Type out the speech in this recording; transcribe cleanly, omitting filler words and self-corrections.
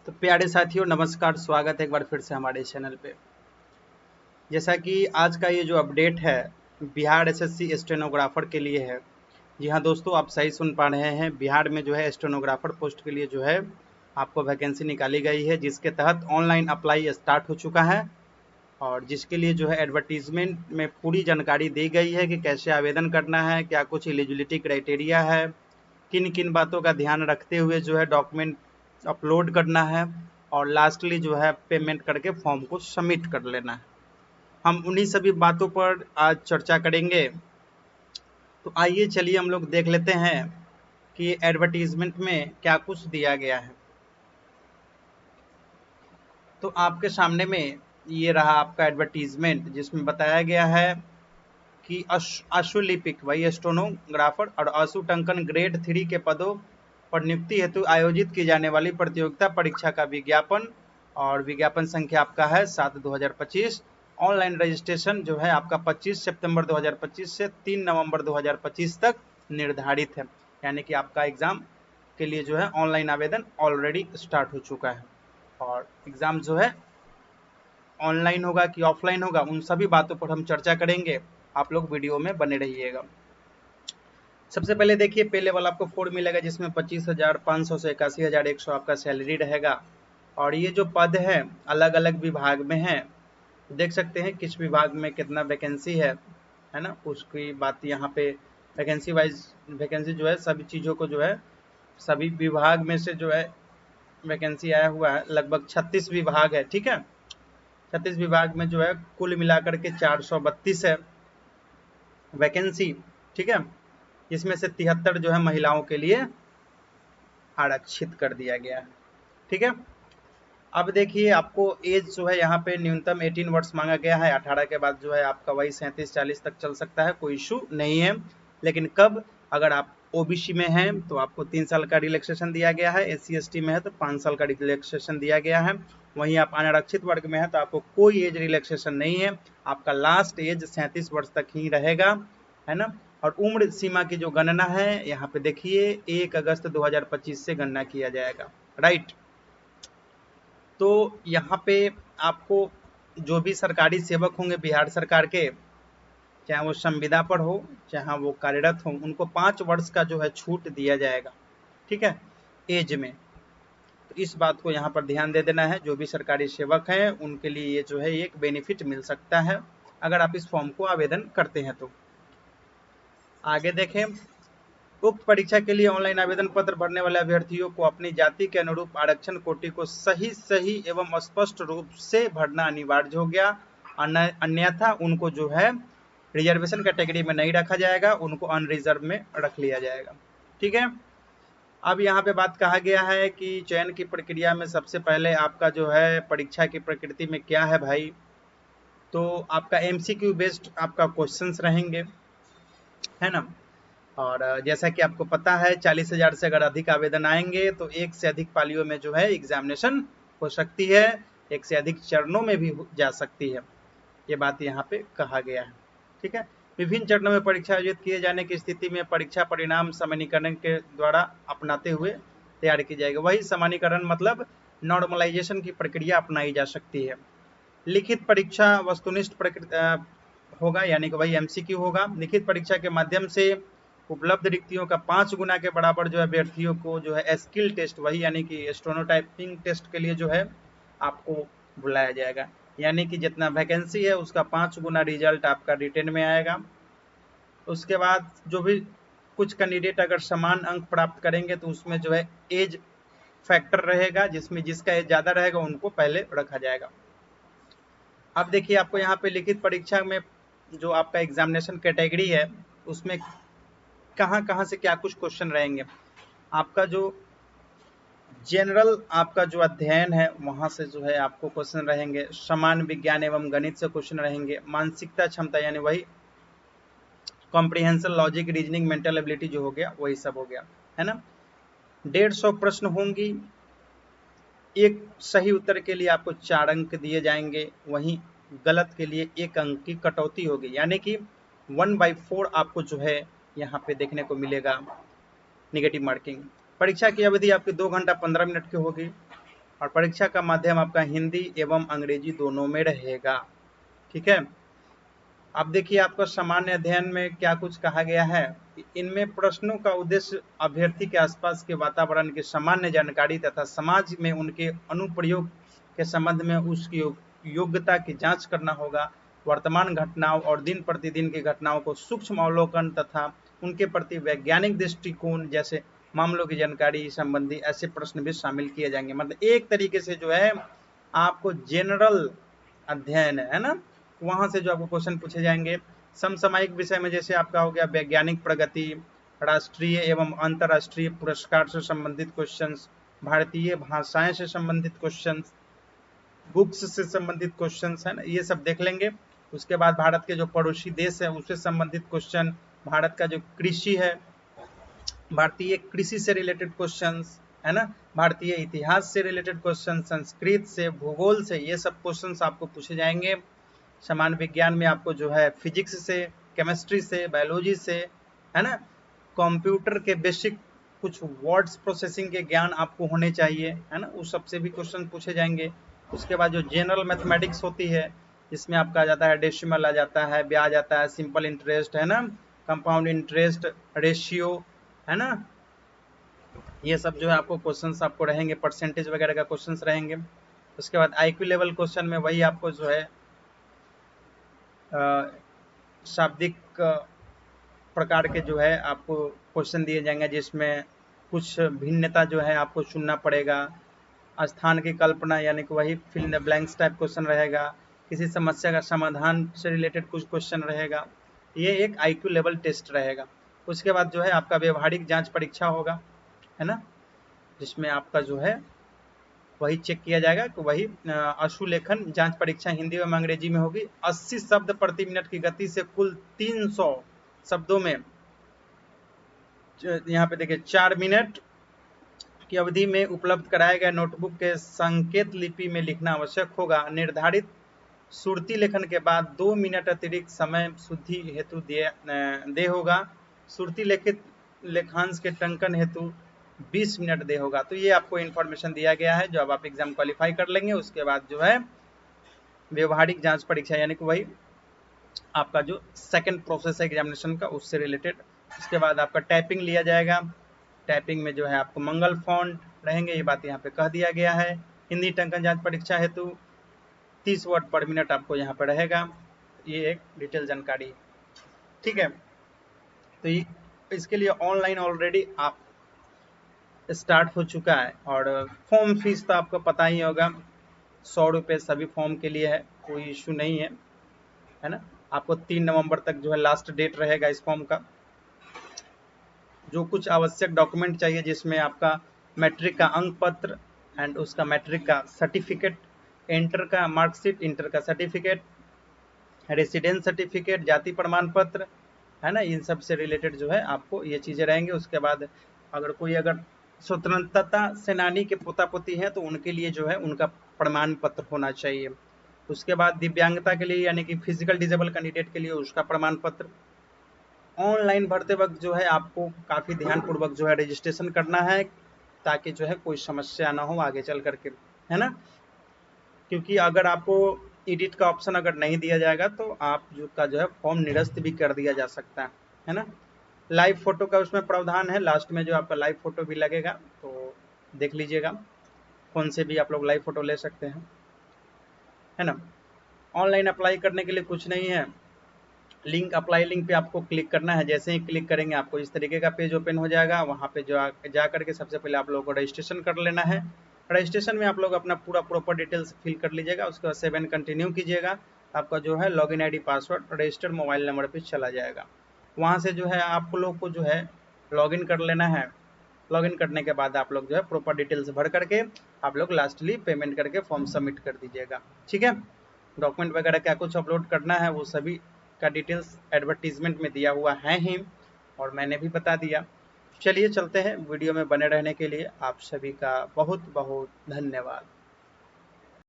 तो प्यारे साथियों नमस्कार, स्वागत है एक बार फिर से हमारे चैनल पे। जैसा कि आज का ये जो अपडेट है बिहार एसएससी स्टेनोग्राफर के लिए है। जी हाँ दोस्तों, आप सही सुन पा रहे हैं। बिहार में जो है स्टेनोग्राफर पोस्ट के लिए जो है आपको वैकेंसी निकाली गई है, जिसके तहत ऑनलाइन अप्लाई स्टार्ट हो चुका है और जिसके लिए जो है एडवर्टीजमेंट में पूरी जानकारी दी गई है कि कैसे आवेदन करना है, क्या कुछ एलिजिबिलिटी क्राइटेरिया है, किन किन बातों का ध्यान रखते हुए जो है डॉक्यूमेंट अपलोड करना है और लास्टली जो है पेमेंट करके फॉर्म को सबमिट कर लेना है। हम उन्हीं सभी बातों पर आज चर्चा करेंगे। तो आइए चलिए हम लोग देख लेते हैं कि एडवर्टीजमेंट में क्या कुछ दिया गया है। तो आपके सामने में ये रहा आपका एडवर्टीजमेंट, जिसमें बताया गया है कि अश्वलिपिक वही स्टेनोग्राफर और अशुटंकन ग्रेड 3 के पदों पर नियुक्ति हेतु आयोजित की जाने वाली प्रतियोगिता परीक्षा का विज्ञापन, और विज्ञापन संख्या आपका है 7/2025। ऑनलाइन रजिस्ट्रेशन जो है आपका 25 सितंबर 2025 से 3 नवंबर 2025 तक निर्धारित है। यानी कि आपका एग्जाम के लिए जो है ऑनलाइन आवेदन ऑलरेडी स्टार्ट हो चुका है और एग्जाम जो है ऑनलाइन होगा कि ऑफलाइन होगा, उन सभी बातों पर हम चर्चा करेंगे। आप लोग वीडियो में बने रहिएगा। सबसे पहले देखिए, पहले वाला आपको फोर्म मिलेगा जिसमें 25,500 से 81,100 आपका सैलरी रहेगा। और ये जो पद है अलग अलग विभाग में है, देख सकते हैं किस विभाग में कितना वैकेंसी है ना, उसकी बात यहाँ पे वैकेंसी वाइज वैकेंसी जो है सभी चीज़ों को जो है सभी विभाग में से जो है वैकेंसी आया हुआ है। लगभग 36 विभाग है, ठीक है। 36 विभाग में जो है कुल मिलाकर के 432 है वैकेंसी, ठीक है। इसमें से 73 जो है महिलाओं के लिए आरक्षित कर दिया गया है, ठीक है। अब देखिए, आपको एज जो है यहाँ पे न्यूनतम 18 वर्ष मांगा गया है। 18 के बाद जो है आपका वही 37-40 तक चल सकता है, कोई इशू नहीं है। लेकिन कब, अगर आप ओबीसी में हैं तो आपको 3 साल का रिलैक्सेशन दिया गया है, SC ST में है तो 5 साल का रिलैक्सेशन दिया गया है। वहीं आप अनारक्षित वर्ग में है तो आपको कोई एज रिलैक्सेशन नहीं है, आपका लास्ट एज 37 वर्ष तक ही रहेगा, है ना। और उम्र सीमा की जो गणना है यहाँ पे देखिए 1 अगस्त 2025 से गणना किया जाएगा, राइट। तो यहाँ पे आपको जो भी सरकारी सेवक होंगे बिहार सरकार के, चाहे वो संविदा पर हो चाहे वो कार्यरत हो, उनको 5 वर्ष का जो है छूट दिया जाएगा, ठीक है, एज में। तो इस बात को यहाँ पर ध्यान दे देना है। जो भी सरकारी सेवक हैं उनके लिए ये जो है एक बेनिफिट मिल सकता है अगर आप इस फॉर्म को आवेदन करते हैं तो। आगे देखें, उक्त परीक्षा के लिए ऑनलाइन आवेदन पत्र भरने वाले अभ्यर्थियों को अपनी जाति के अनुरूप आरक्षण कोटि को सही एवं स्पष्ट रूप से भरना अनिवार्य हो गया। अन्यथा उनको जो है रिजर्वेशन कैटेगरी में नहीं रखा जाएगा, उनको अनरिजर्व में रख लिया जाएगा, ठीक है। अब यहाँ पे बात कहा गया है कि चयन की प्रक्रिया में सबसे पहले आपका जो है परीक्षा की प्रकृति में क्या है भाई, तो आपका MCQ बेस्ड आपका क्वेश्चंस रहेंगे, है ना। और जैसा कि आपको पता है 40,000 से अगर अधिक आवेदन आएंगे तो एक से अधिक पालियों में जो है एग्जामिनेशन हो सकती है, एक से अधिक चरणों में भी जा सकती है, ये बात यहाँ पे कहा गया है, ठीक है। विभिन्न चरणों में परीक्षा आयोजित किए जाने की स्थिति में परीक्षा परिणाम सामान्यीकरण के द्वारा अपनाते हुए तैयार की जाएगी। वही सामान्यीकरण मतलब नॉर्मलाइजेशन की प्रक्रिया अपनाई जा सकती है। लिखित परीक्षा वस्तुनिष्ठ होगा, यानी कि वही MCQ होगा। लिखित परीक्षा के माध्यम से उपलब्ध रिक्तियों का 5 गुना के बराबर जो है अभ्यर्थियों को जो है स्किल टेस्ट, वही यानी कि स्टेनोटाइपिंग टेस्ट के लिए जो है आपको बुलाया जाएगा। यानी कि जितना वैकेंसी है उसका 5 गुना रिजल्ट आपका रिटेन में आएगा। उसके बाद जो भी कुछ कैंडिडेट अगर समान अंक प्राप्त करेंगे तो उसमें जो है एज फैक्टर रहेगा, जिसमें जिसका एज ज़्यादा रहेगा उनको पहले रखा जाएगा। अब देखिए, आपको यहाँ पे लिखित परीक्षा में जो आपका एग्जामिनेशन कैटेगरी है उसमें कहाँ कहाँ से क्या कुछ क्वेश्चन रहेंगे। आपका जो जनरल आपका जो अध्ययन है वहाँ से जो है आपको क्वेश्चन रहेंगे। समान विज्ञान एवं गणित से क्वेश्चन रहेंगे। मानसिकता क्षमता यानी वही comprehension, logic, reasoning, mental ability जो हो गया वही सब हो गया, है ना। 150 प्रश्न होंगी। एक सही उत्तर के लिए आपको 4 अंक दिए जाएंगे, वहीं गलत के लिए 1 अंक की कटौती होगी, यानी कि 1/4 आपको जो है यहाँ पे देखने को मिलेगा नेगेटिव मार्किंग। परीक्षा की अवधि आपकी 2 घंटा 15 मिनट की होगी और परीक्षा का माध्यम आपका हिंदी एवं अंग्रेजी दोनों में रहेगा। ठीक है। अब देखिए आपको सामान्य अध्ययन में क्या कुछ कहा गया है। इनमें प्रश्नों का उद्देश्य अभ्यर्थी के आसपास के वातावरण की सामान्य जानकारी तथा समाज में उनके अनुप्रयोग के संबंध में उसकी योग्यता की जांच करना होगा। वर्तमान घटनाओं और दिन प्रतिदिन की घटनाओं को सूक्ष्म अवलोकन तथा उनके प्रति वैज्ञानिक दृष्टिकोण जैसे मामलों की जानकारी संबंधी ऐसे प्रश्न भी शामिल किए जाएंगे। मतलब एक तरीके से जो है आपको जनरल अध्ययन है ना, वहां से जो आपको क्वेश्चन पूछे जाएंगे। समसामयिक विषय में जैसे आपका हो गया वैज्ञानिक प्रगति, राष्ट्रीय एवं अंतर्राष्ट्रीय पुरस्कार से संबंधित क्वेश्चंस, भारतीय भाषाएं से संबंधित क्वेश्चंस, बुक्स से संबंधित क्वेश्चंस है ना, ये सब देख लेंगे। उसके बाद भारत के जो पड़ोसी देश है उससे संबंधित क्वेश्चन, भारत का जो कृषि है, भारतीय कृषि से रिलेटेड क्वेश्चंस है ना, भारतीय इतिहास से रिलेटेड क्वेश्चन, संस्कृत से, भूगोल से, ये सब क्वेश्चंस आपको पूछे जाएंगे। सामान्य विज्ञान में आपको जो है फिजिक्स से, केमिस्ट्री से, बायोलॉजी से है ना, कंप्यूटर के बेसिक कुछ वर्ड्स प्रोसेसिंग के ज्ञान आपको होने चाहिए है ना, उस सबसे भी क्वेश्चन पूछे जाएंगे। उसके बाद जो जनरल मैथमेटिक्स होती है इसमें आपका आ जाता है डेसिमल, आ जाता है ब्याज, आता है सिंपल इंटरेस्ट है ना, कंपाउंड इंटरेस्ट, रेशियो है ना, ये सब जो है आपको क्वेश्चंस आपको रहेंगे, परसेंटेज वगैरह का क्वेश्चंस रहेंगे। उसके बाद आईक्यू लेवल क्वेश्चन में वही आपको जो है शाब्दिक प्रकार के जो है आपको क्वेश्चन दिए जाएंगे, जिसमें कुछ भिन्नता जो है आपको चुनना पड़ेगा। स्थान की कल्पना यानी कि वही fill in the blanks type question रहेगा। किसी समस्या का समाधान से रिलेटेड कुछ क्वेश्चन रहेगा। ये एक आईक्यू लेवल टेस्ट रहेगा। उसके बाद जो है आपका व्यवहारिक जांच परीक्षा होगा है ना, जिसमें आपका जो है वही चेक किया जाएगा कि वही अशुलेखन जांच परीक्षा हिंदी एवं अंग्रेजी में होगी। 80 शब्द प्रति मिनट की गति से कुल 300 शब्दों में, यहाँ पे देखिए 4 मिनट की अवधि में उपलब्ध कराए गए नोटबुक के संकेत लिपि में लिखना आवश्यक होगा। निर्धारित सुरती लेखन के बाद 2 मिनट अतिरिक्त समय शुद्धि हेतु दे होगा। सुरती लेखित लेखांश के टंकन हेतु 20 मिनट दे होगा। तो ये आपको इन्फॉर्मेशन दिया गया है। जो अब आप एग्जाम क्वालिफाई कर लेंगे उसके बाद जो है व्यवहारिक जांच परीक्षा यानी कि वही आपका जो सेकंड प्रोसेस है एग्जामिनेशन का, उससे रिलेटेड। उसके बाद आपका टाइपिंग लिया जाएगा। टाइपिंग में जो है आपको मंगल फॉन्ट रहेंगे, ये बात यहाँ पे कह दिया गया है। हिंदी टंकन जांच परीक्षा हेतु 30 वर्ड पर मिनट आपको यहाँ पे रहेगा। ये एक डिटेल जानकारी, ठीक है। तो इसके लिए ऑनलाइन ऑलरेडी आप स्टार्ट हो चुका है, और फॉर्म फीस तो आपको पता ही होगा, 100 रुपये सभी फॉर्म के लिए है, कोई इशू नहीं है ना। आपको 3 नवंबर तक जो है लास्ट डेट रहेगा इस फॉर्म का। जो कुछ आवश्यक डॉक्यूमेंट चाहिए, जिसमें आपका मैट्रिक का अंक पत्र एंड उसका मैट्रिक का सर्टिफिकेट, इंटर का मार्कशीट, इंटर का सर्टिफिकेट, रेसिडेंस सर्टिफिकेट, जाति प्रमाण पत्र है ना, इन सब से रिलेटेड जो है आपको ये चीज़ें रहेंगे। उसके बाद अगर स्वतंत्रता सेनानी के पोता पोती हैं तो उनके लिए जो है उनका प्रमाण पत्र होना चाहिए। उसके बाद दिव्यांगता के लिए यानी कि फिजिकल डिजेबल कैंडिडेट के लिए उसका प्रमाण पत्र। ऑनलाइन भरते वक्त जो है आपको काफ़ी ध्यानपूर्वक जो है रजिस्ट्रेशन करना है, ताकि जो है कोई समस्या ना हो आगे चल करके, है ना। क्योंकि अगर आपको एडिट का ऑप्शन अगर नहीं दिया जाएगा तो आप जो है फॉर्म निरस्त भी कर दिया जा सकता है ना। लाइव फोटो का उसमें प्रावधान है, लास्ट में जो आपका लाइव फोटो भी लगेगा, तो देख लीजिएगा। फोन से भी आप लोग लाइव फोटो ले सकते हैं, है ना। ऑनलाइन अप्लाई करने के लिए कुछ नहीं है, लिंक अप्लाई लिंक पे आपको क्लिक करना है। जैसे ही क्लिक करेंगे आपको इस तरीके का पेज ओपन हो जाएगा। वहाँ पे जो जा करके सबसे पहले आप लोगों को रजिस्ट्रेशन कर लेना है। रजिस्ट्रेशन में आप लोग अपना पूरा प्रॉपर डिटेल्स फिल कर लीजिएगा। उसके बाद 7 कंटिन्यू कीजिएगा। आपका जो है login ID password registered mobile number पे चला जाएगा। वहाँ से जो है आप लोग को जो है लॉगिन कर लेना है। लॉगिन करने के बाद आप लोग जो है प्रॉपर डिटेल्स भर करके आप लोग लास्टली पेमेंट करके फॉर्म सबमिट कर दीजिएगा, ठीक है। डॉक्यूमेंट वगैरह क्या कुछ अपलोड करना है वो सभी का डिटेल्स एडवर्टीजमेंट में दिया हुआ है ही, और मैंने भी बता दिया। चलिए चलते हैं, वीडियो में बने रहने के लिए आप सभी का बहुत बहुत धन्यवाद।